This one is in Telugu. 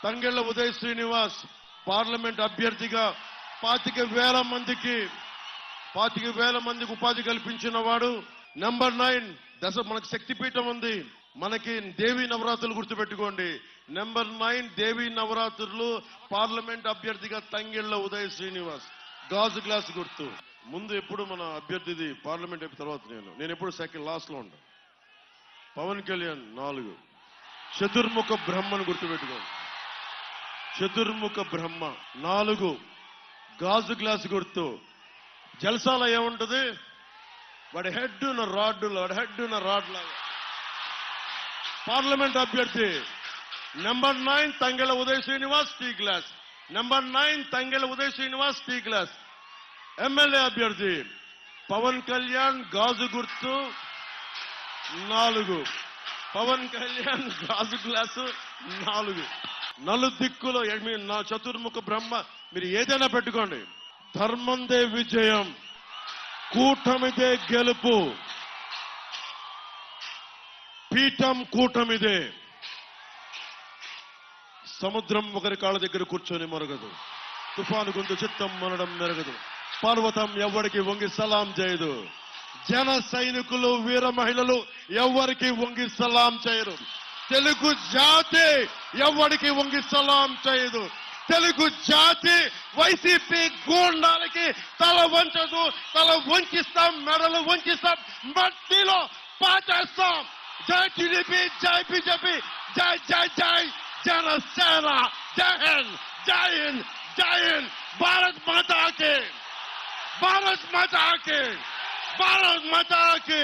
తంగెళ్ల ఉదయ్ శ్రీనివాస్ పార్లమెంట్ అభ్యర్థిగా 25,000 మందికి ఉపాధి కల్పించిన వాడు. నెంబర్ 9 మనకి శక్తిపీఠం ఉంది, మనకి దేవీ నవరాత్రులు గుర్తుపెట్టుకోండి. నెంబర్ 9 దేవీ నవరాత్రులు పార్లమెంట్ అభ్యర్థిగా తంగెళ్ల ఉదయ్ శ్రీనివాస్. గాజు గ్లాస్ గుర్తు. ముందు ఎప్పుడు మన అభ్యర్థిది పార్లమెంట్ అయిపోయిన తర్వాత నేను ఎప్పుడు సెకండ్ లాస్ట్ లో ఉంటాను. పవన్ కళ్యాణ్ 4 చతుర్ముఖ బ్రహ్మను గుర్తుపెట్టుకోండి. చతుర్ముఖ బ్రహ్మ 4 గాజు గ్లాస్ గుర్తు. జల్సాల ఏముంటది, వాడి హెడ్ ఉన్న రాడ్ లాగా. పార్లమెంట్ అభ్యర్థి number 9 Thangella Uday Srinivas tea glass. Number 9 Thangella Uday Srinivas tea glass. MLA అభ్యర్థి పవన్ కళ్యాణ్ గాజు గుర్తు 4. పవన్ కళ్యాణ్ గాజు గ్లాసు 4. నలుదిక్కులో నా చతుర్ముఖ బ్రహ్మ. మీరు ఏదైనా పెట్టుకోండి. ధర్మందే విజయం, కూటమిదే గెలుపు, పీఠం కూటమిదే. సముద్రం ఒకరి కాళ్ళ దగ్గర కూర్చొని మరగదు, తుఫాను గొంతు చిత్తం మనడం మెరగదు, పర్వతం ఎవరికి వంగి సలాం చేయదు, జన సైనికులు వీర మహిళలు ఎవరికి వంగి సలాం చేయరు, తెలుగు జాతి ఎవరికి వంగి సలాం చేయదు, తెలుగు జాతి వైసీపీ గూండాలకి తల వంచదు, తల వంచిస్తాం, మెడలు వంచిస్తాం, మట్టిలో పాచేస్తాం. జై టీడీపీ, జై బీజేపీ, జై జై జై జనసేన. జై హింద్, జై హింద్, జై హింద్. భారత్ మాతా కి, భారత్ మాతా కి, భారత్ మాతా కి.